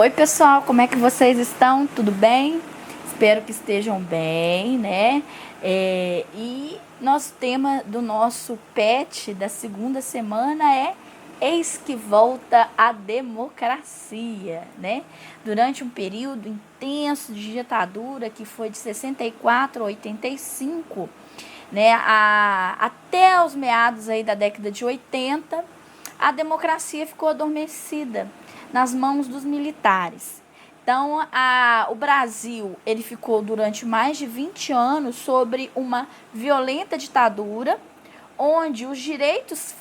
Oi pessoal, como é que vocês estão? Tudo bem? Espero que estejam bem, né? E nosso tema do nosso PET da segunda semana é Eis que volta a democracia, né? Durante um período intenso de ditadura que foi de 64 a 85, né? Até os meados aí da década de 80, a democracia ficou adormecida nas mãos dos militares. Então, o Brasil ele ficou durante mais de 20 anos sobre uma violenta ditadura, onde os direitos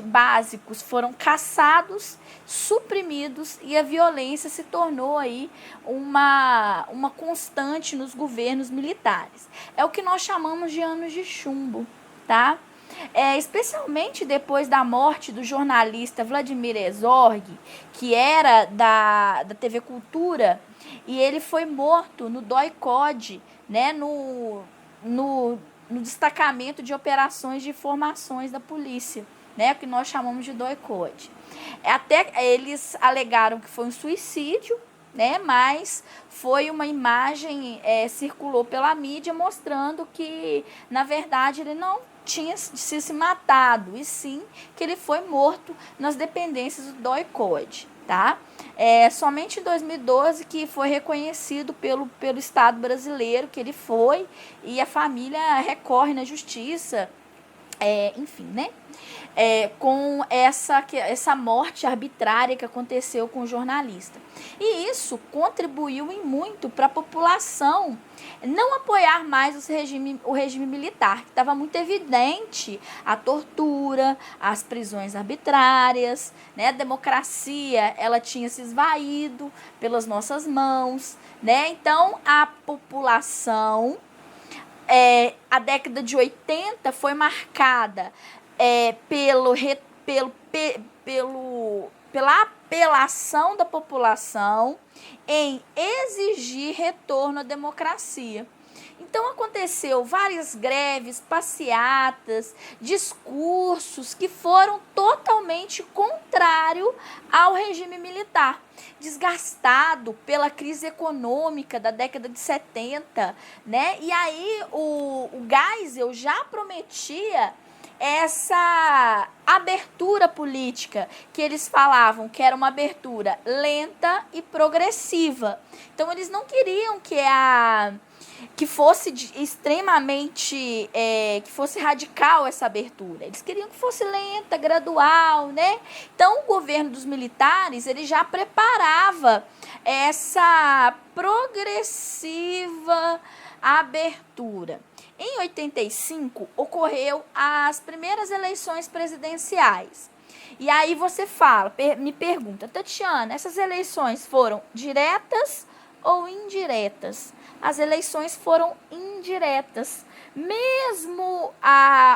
básicos foram cassados, suprimidos e a violência se tornou aí uma constante nos governos militares. É o que nós chamamos de anos de chumbo, tá? Especialmente depois da morte do jornalista Vladimir Herzog, que era da TV Cultura, e ele foi morto no DOI-CODE, né, no destacamento de operações de informações da polícia, né, que nós chamamos de DOI-CODE. Até eles alegaram que foi um suicídio, né, mas foi uma imagem, circulou pela mídia mostrando que, na verdade, ele não tinha se matado, e sim que ele foi morto nas dependências do DOI-CODE, tá? Somente em 2012 que foi reconhecido pelo Estado brasileiro que ele foi, e a família recorre na justiça, enfim, né? Com essa morte arbitrária que aconteceu com o jornalista. E isso contribuiu em muito para a população não apoiar mais o regime militar, que estava muito evidente a tortura, as prisões arbitrárias, né? A democracia ela tinha se esvaído pelas nossas mãos, né? Então a população, a década de 80 foi marcada pela apelação da população em exigir retorno à democracia. Então aconteceu várias greves, passeatas, discursos que foram totalmente contrários ao regime militar, desgastado pela crise econômica da década de 70, né? E aí o Geisel já prometia essa abertura política, que eles falavam que era uma abertura lenta e progressiva. Então eles não queriam que fosse extremamente, que fosse radical essa abertura. Eles queriam que fosse lenta, gradual, né? Então o governo dos militares ele já preparava essa progressiva abertura. Em 85, ocorreu as primeiras eleições presidenciais. E aí você me pergunta, Tatiana, essas eleições foram diretas ou indiretas? As eleições foram indiretas. Mesmo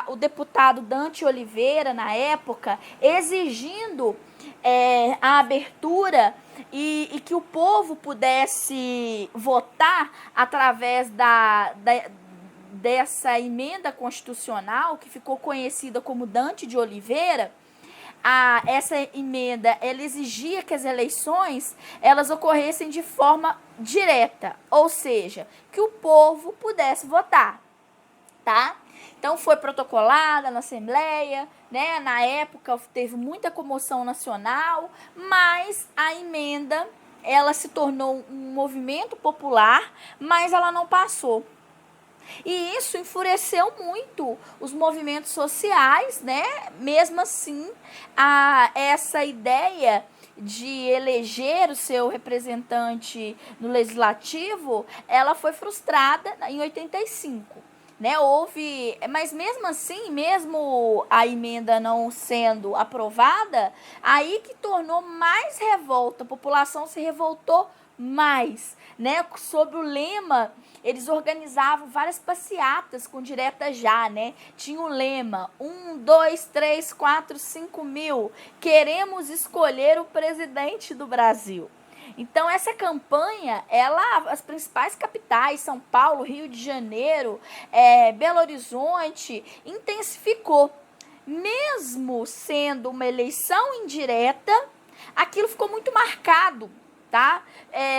o deputado Dante Oliveira, na época, exigindo a abertura e que o povo pudesse votar através dessa emenda constitucional, que ficou conhecida como Dante de Oliveira. Essa emenda ela exigia que as eleições elas ocorressem de forma direta, ou seja, que o povo pudesse votar, tá? Então foi protocolada na Assembleia, né? Na época teve muita comoção nacional, mas a emenda ela se tornou um movimento popular, mas ela não passou. E isso enfureceu muito os movimentos sociais, né? Mesmo assim, essa ideia de eleger o seu representante no legislativo, ela foi frustrada em 85. Né, mas mesmo assim, mesmo a emenda não sendo aprovada, aí que tornou mais revolta, a população se revoltou mais, né, sobre o lema. Eles organizavam várias passeatas com direta já, né? Tinha o lema 1, 2, 3, 4, 5 mil. Queremos escolher o presidente do Brasil. Então essa campanha, as principais capitais, São Paulo, Rio de Janeiro, Belo Horizonte, intensificou. Mesmo sendo uma eleição indireta, aquilo ficou muito marcado, tá?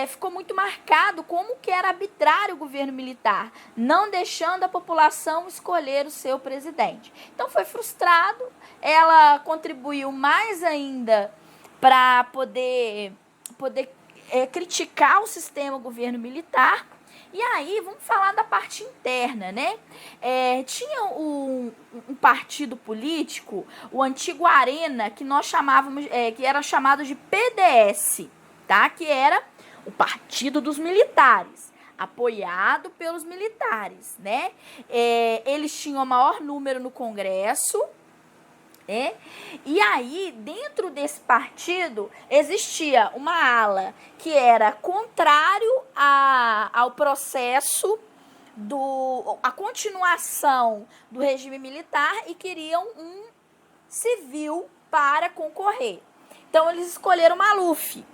Ficou muito marcado como que era arbitrário o governo militar, não deixando a população escolher o seu presidente. Então foi frustrado, ela contribuiu mais ainda para poder criticar o sistema governo militar. E aí, vamos falar da parte interna, né? Tinha um partido político, o antigo Arena, que nós chamávamos, que era chamado de PDS, tá? Que era o Partido dos Militares, apoiado pelos militares, né? Eles tinham o maior número no Congresso. E aí, dentro desse partido, existia uma ala que era contrário ao processo, a continuação do regime militar, e queriam um civil para concorrer. Então, eles escolheram Maluf.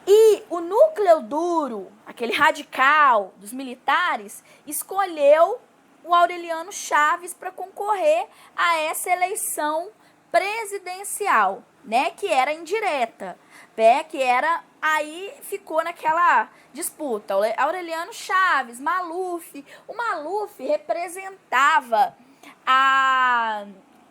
E o núcleo duro, aquele radical dos militares, escolheu o Aureliano Chaves para concorrer a essa eleição presidencial, né, que era indireta, né, que era, aí ficou naquela disputa, Aureliano Chaves, Maluf. O Maluf representava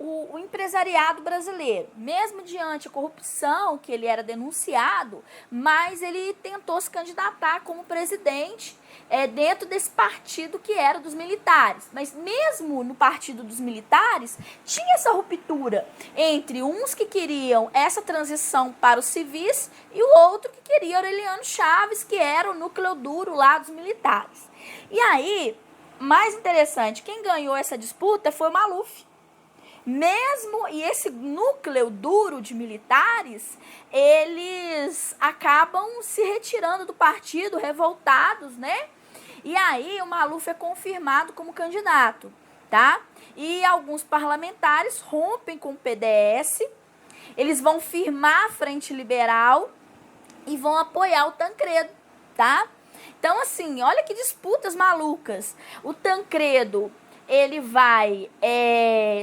o empresariado brasileiro, mesmo diante a corrupção que ele era denunciado, mas ele tentou se candidatar como presidente dentro desse partido que era dos militares. Mas mesmo no partido dos militares, tinha essa ruptura entre uns que queriam essa transição para os civis e o outro que queria Aureliano Chaves, que era o núcleo duro lá dos militares. E aí, mais interessante, quem ganhou essa disputa foi o Maluf. E esse núcleo duro de militares, eles acabam se retirando do partido, revoltados, né? E aí o Maluf é confirmado como candidato, tá? E alguns parlamentares rompem com o PDS, eles vão firmar a Frente Liberal e vão apoiar o Tancredo, tá? Então, assim, olha que disputas malucas. O Tancredo, ele vai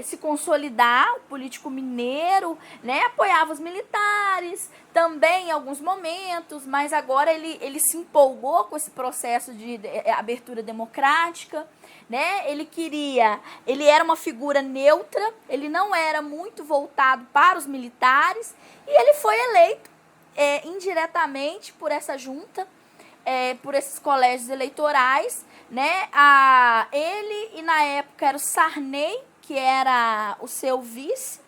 se consolidar, o político mineiro, né, apoiava os militares também em alguns momentos, mas agora ele se empolgou com esse processo de abertura democrática, né? Ele era uma figura neutra, ele não era muito voltado para os militares, e ele foi eleito indiretamente por essa junta, por esses colégios eleitorais, né? Ele, e na época era o Sarney, que era o seu vice,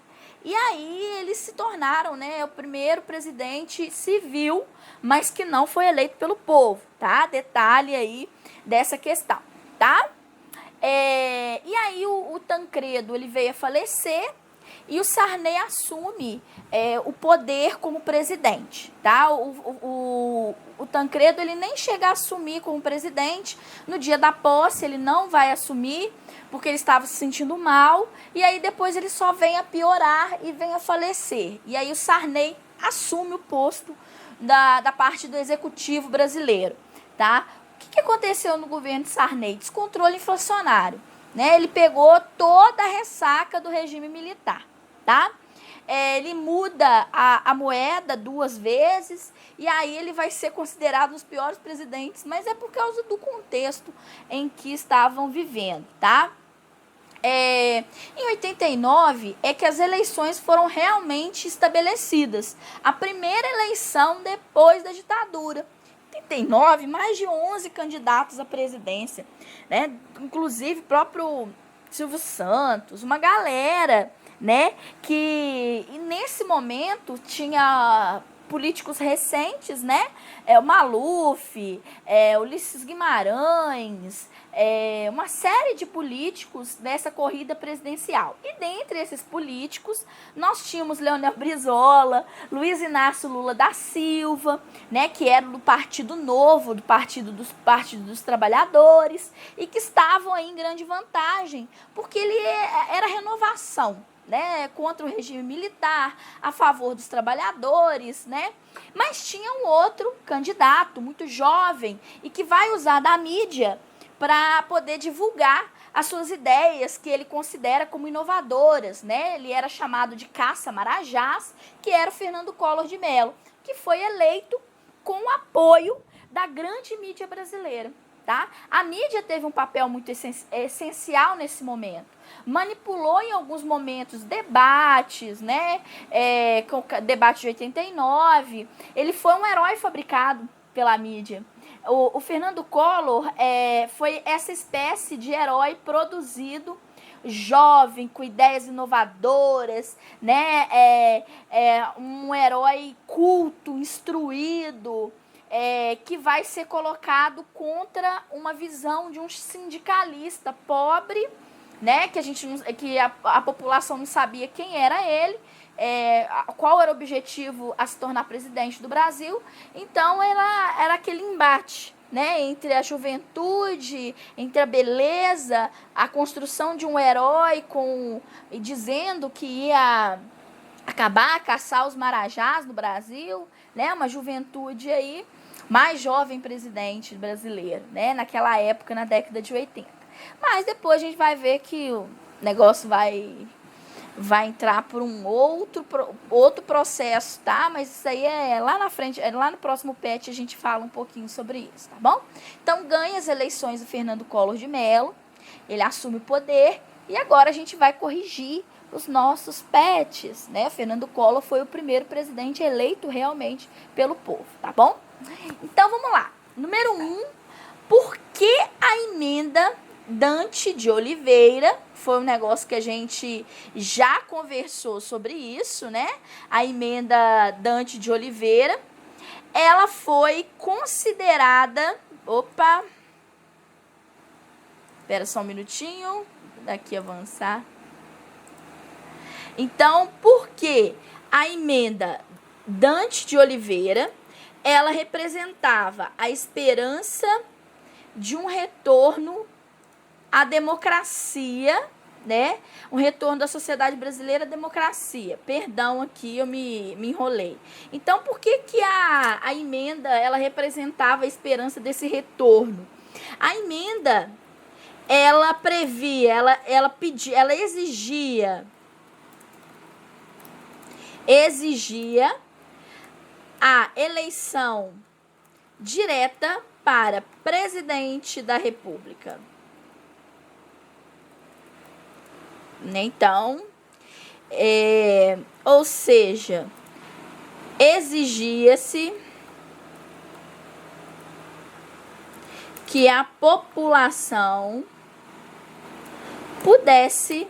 e aí eles se tornaram, né, o primeiro presidente civil, mas que não foi eleito pelo povo, tá? Detalhe aí dessa questão, tá? E aí o Tancredo, ele veio a falecer, e o Sarney assume o poder como presidente, tá? O Tancredo, ele nem chega a assumir como presidente. No dia da posse, ele não vai assumir, porque ele estava se sentindo mal, e aí depois ele só vem a piorar e vem a falecer. E aí o Sarney assume o posto da parte do executivo brasileiro, tá? O que aconteceu no governo de Sarney? Descontrole inflacionário, né? Ele pegou toda a ressaca do regime militar, tá? Ele muda a moeda 2 vezes, e aí ele vai ser considerado um dos piores presidentes, mas é por causa do contexto em que estavam vivendo, tá? Em 89 é que as eleições foram realmente estabelecidas. A primeira eleição depois da ditadura. Em 89, mais de 11 candidatos à presidência, né? Inclusive o próprio Silvio Santos, uma galera, né? E nesse momento tinha políticos recentes, né? O Maluf, Ulisses Guimarães, uma série de políticos dessa corrida presidencial. E dentre esses políticos, nós tínhamos Leonel Brizola, Luiz Inácio Lula da Silva, né, que era do Partido Novo, do Partido dos Trabalhadores, e que estavam aí em grande vantagem, porque ele era renovação, né, contra o regime militar, a favor dos trabalhadores, né? Mas tinha um outro candidato muito jovem e que vai usar da mídia para poder divulgar as suas ideias que ele considera como inovadoras, né? Ele era chamado de Caça Marajás, que era o Fernando Collor de Mello, que foi eleito com o apoio da grande mídia brasileira. Tá? A mídia teve um papel muito essencial nesse momento. Manipulou em alguns momentos debates, né? Com o debate de 89. Ele foi um herói fabricado pela mídia. O Fernando Collor foi essa espécie de herói produzido, jovem, com ideias inovadoras, né? Um herói culto, instruído, que vai ser colocado contra uma visão de um sindicalista pobre, né? Que a população não sabia quem era ele, qual era o objetivo a se tornar presidente do Brasil. Então era aquele embate, né, entre a juventude, entre a beleza, a construção de um herói dizendo que ia acabar, caçar os marajás no Brasil, né, uma juventude aí, mais jovem presidente brasileiro, né, naquela época, na década de 80. Mas depois a gente vai ver que o negócio vai entrar por um outro processo, tá? Mas isso aí lá na frente, lá no próximo PET a gente fala um pouquinho sobre isso, tá bom? Então ganha as eleições o Fernando Collor de Mello, ele assume o poder e agora a gente vai corrigir os nossos PETs, né? Fernando Collor foi o primeiro presidente eleito realmente pelo povo, tá bom? Então vamos lá. Número 1, por que a emenda Dante de Oliveira? Foi um negócio que a gente já conversou sobre isso, né? A emenda Dante de Oliveira, ela foi considerada... Opa! Espera só um minutinho. Daqui avançar. Então, por que a emenda Dante de Oliveira, ela representava a esperança de um retorno à democracia, né? Um retorno da sociedade brasileira à democracia. Perdão, aqui eu me enrolei. Então, por que a emenda ela representava a esperança desse retorno? A emenda ela previa, ela exigia a eleição direta para presidente da República. Então, ou seja, exigia-se que a população pudesse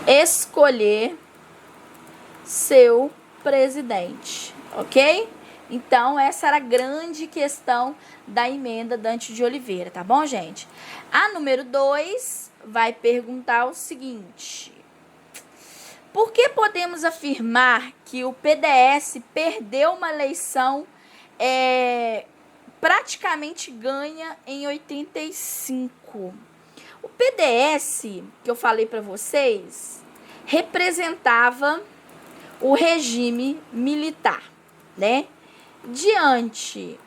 escolher seu presidente, ok? Então, essa era a grande questão da emenda Dante de Oliveira, tá bom, gente? A número 2 vai perguntar o seguinte: por que podemos afirmar que o PDS perdeu uma eleição praticamente ganha em 85? O PDS, que eu falei para vocês, representava o regime militar, né? Diante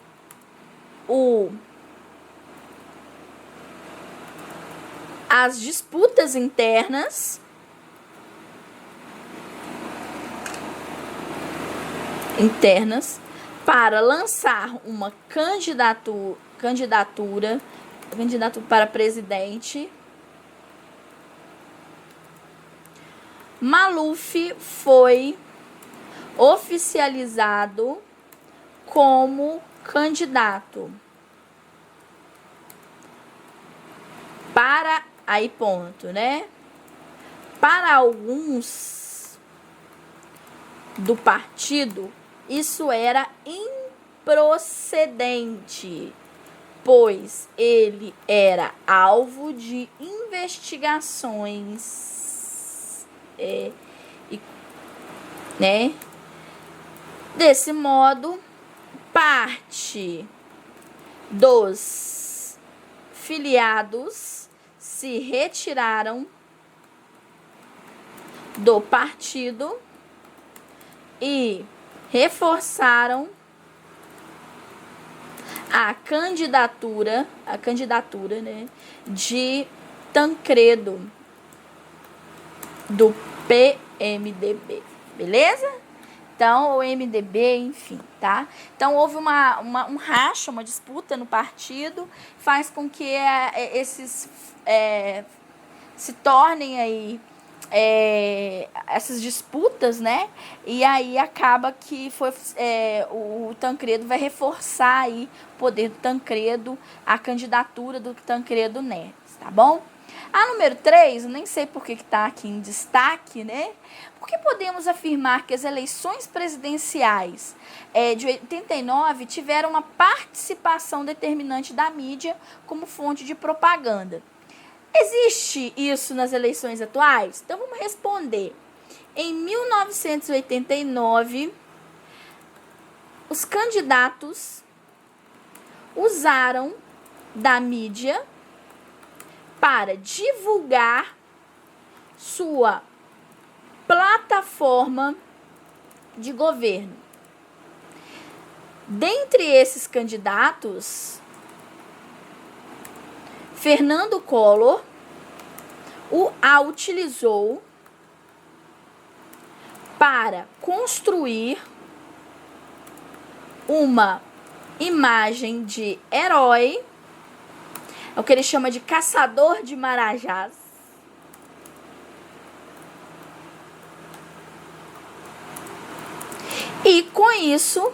as disputas internas para lançar uma candidatura para presidente, Maluf foi oficializado como candidato para, aí ponto, né? Para alguns do partido, isso era improcedente, pois ele era alvo de investigações, né? Desse modo, parte dos filiados se retiraram do partido e reforçaram a candidatura, né, de Tancredo, do PMDB, beleza? Então, o MDB, enfim, tá? Então, houve um racha, uma disputa no partido, faz com que esses se tornem aí essas disputas, né? E aí acaba que o Tancredo vai reforçar aí o poder do Tancredo, a candidatura do Tancredo Neves, tá bom? A número 3, eu nem sei por que tá aqui em destaque, né? Porque podemos afirmar que as eleições presidenciais de 89 tiveram uma participação determinante da mídia como fonte de propaganda. Existe isso nas eleições atuais? Então vamos responder. Em 1989, os candidatos usaram da mídia para divulgar sua plataforma de governo. Dentre esses candidatos, Fernando Collor a utilizou para construir uma imagem de herói, é o que ele chama de caçador de marajás. E com isso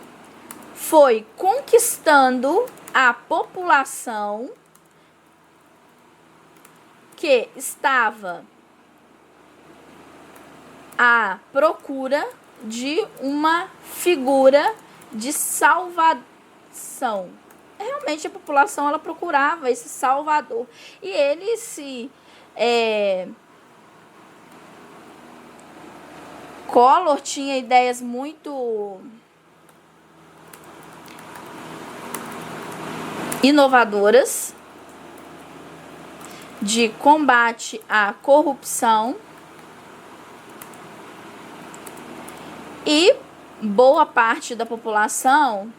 foi conquistando a população que estava à procura de uma figura de salvação. Realmente a população ela procurava esse salvador. E ele Collor tinha ideias muito inovadoras de combate à corrupção e boa parte da população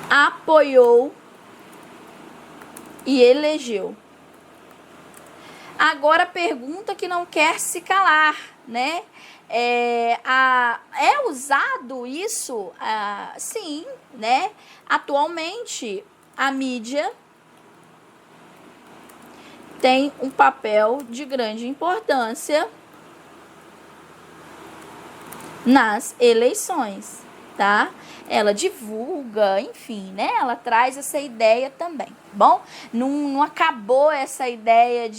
apoiou e elegeu. Agora a pergunta que não quer se calar, né? É usado isso? Sim, né? Atualmente a mídia tem um papel de grande importância nas eleições, tá? Ela divulga, enfim, né? Ela traz essa ideia também, bom? Não acabou essa ideia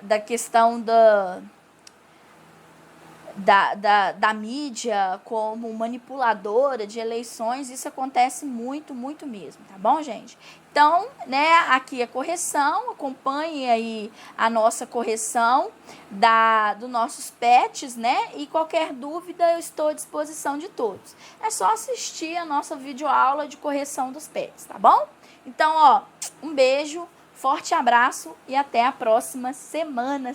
da questão da mídia como manipuladora de eleições. Isso acontece muito, muito mesmo, tá bom, gente? Então, né, aqui a correção, acompanhe aí a nossa correção dos nossos PETs, né? E qualquer dúvida eu estou à disposição de todos. É só assistir a nossa videoaula de correção dos PETs, tá bom? Então, ó, um beijo, forte abraço e até a próxima semana.